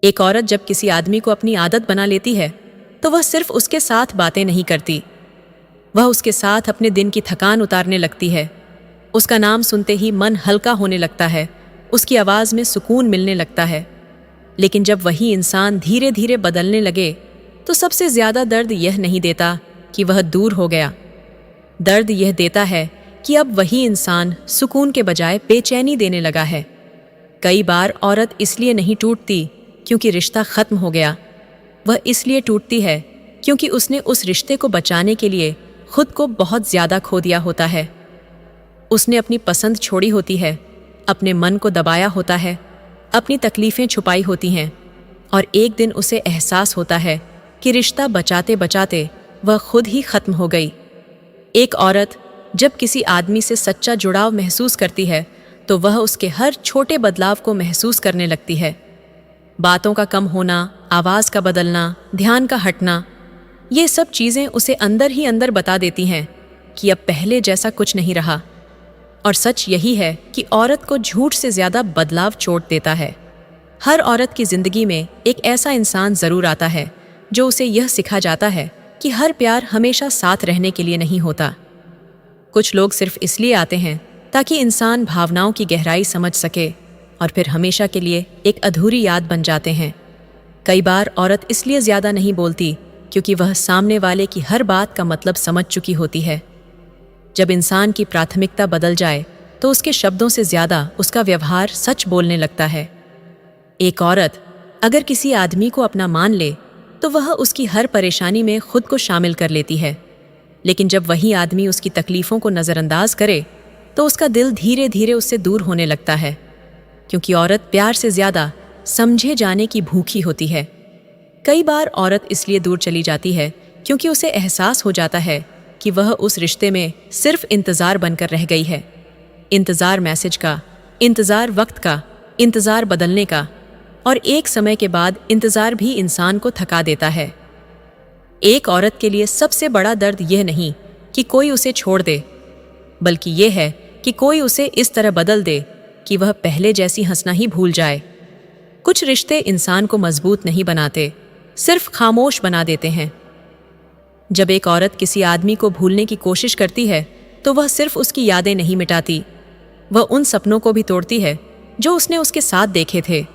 एक औरत जब किसी आदमी को अपनी आदत बना लेती है तो वह सिर्फ उसके साथ बातें नहीं करती, वह उसके साथ अपने दिन की थकान उतारने लगती है। उसका नाम सुनते ही मन हल्का होने लगता है, उसकी आवाज़ में सुकून मिलने लगता है। लेकिन जब वही इंसान धीरे धीरे बदलने लगे तो सबसे ज़्यादा दर्द यह नहीं देता कि वह दूर हो गया। दर्द यह देता है कि अब वही इंसान सुकून के बजाय बेचैनी देने लगा है। कई बार औरत इसलिए नहीं टूटती क्योंकि रिश्ता ख़त्म हो गया, वह इसलिए टूटती है क्योंकि उसने उस रिश्ते को बचाने के लिए खुद को बहुत ज़्यादा खो दिया होता है। उसने अपनी पसंद छोड़ी होती है, अपने मन को दबाया होता है, अपनी तकलीफ़ें छुपाई होती हैं, और एक दिन उसे एहसास होता है कि रिश्ता बचाते बचाते वह खुद ही ख़त्म हो गई। एक औरत जब किसी आदमी से सच्चा जुड़ाव महसूस करती है तो वह उसके हर छोटे बदलाव को महसूस करने लगती है। बातों का कम होना, आवाज़ का बदलना, ध्यान का हटना, ये सब चीज़ें उसे अंदर ही अंदर बता देती हैं कि अब पहले जैसा कुछ नहीं रहा। और सच यही है कि औरत को झूठ से ज़्यादा बदलाव चोट देता है। हर औरत की ज़िंदगी में एक ऐसा इंसान ज़रूर आता है जो उसे यह सिखा जाता है कि हर प्यार हमेशा साथ रहने के लिए नहीं होता। कुछ लोग सिर्फ इसलिए आते हैं ताकि इंसान भावनाओं की गहराई समझ सके और फिर हमेशा के लिए एक अधूरी याद बन जाते हैं। कई बार औरत इसलिए ज़्यादा नहीं बोलती क्योंकि वह सामने वाले की हर बात का मतलब समझ चुकी होती है। जब इंसान की प्राथमिकता बदल जाए तो उसके शब्दों से ज़्यादा उसका व्यवहार सच बोलने लगता है। एक औरत अगर किसी आदमी को अपना मान ले तो वह उसकी हर परेशानी में खुद को शामिल कर लेती है, लेकिन जब वही आदमी उसकी तकलीफ़ों को नज़रअंदाज करे तो उसका दिल धीरे धीरे उससे दूर होने लगता है, क्योंकि औरत प्यार से ज़्यादा समझे जाने की भूखी होती है। कई बार औरत इसलिए दूर चली जाती है क्योंकि उसे एहसास हो जाता है कि वह उस रिश्ते में सिर्फ इंतज़ार बनकर रह गई है। इंतज़ार मैसेज का, इंतज़ार वक्त का, इंतज़ार बदलने का, और एक समय के बाद इंतज़ार भी इंसान को थका देता है। एक औरत के लिए सबसे बड़ा दर्द यह नहीं कि कोई उसे छोड़ दे, बल्कि यह है कि कोई उसे इस तरह बदल दे कि वह पहले जैसी हंसना ही भूल जाए। कुछ रिश्ते इंसान को मजबूत नहीं बनाते, सिर्फ खामोश बना देते हैं। जब एक औरत किसी आदमी को भूलने की कोशिश करती है तो वह सिर्फ उसकी यादें नहीं मिटाती, वह उन सपनों को भी तोड़ती है जो उसने उसके साथ देखे थे।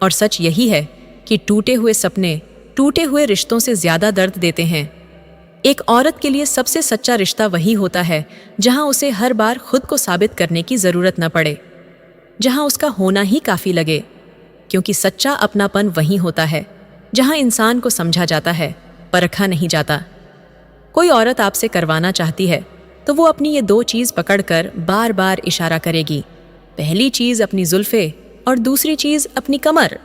और सच यही है कि टूटे हुए सपने टूटे हुए रिश्तों से ज़्यादा दर्द देते हैं। एक औरत के लिए सबसे सच्चा रिश्ता वही होता है जहां उसे हर बार खुद को साबित करने की ज़रूरत न पड़े, जहां उसका होना ही काफ़ी लगे, क्योंकि सच्चा अपनापन वही होता है जहां इंसान को समझा जाता है, परखा नहीं जाता। कोई औरत आपसे करवाना चाहती है तो वो अपनी ये दो चीज़ पकड़कर बार बार इशारा करेगी। पहली चीज़ अपनी जुल्फ़े और दूसरी चीज़ अपनी कमर।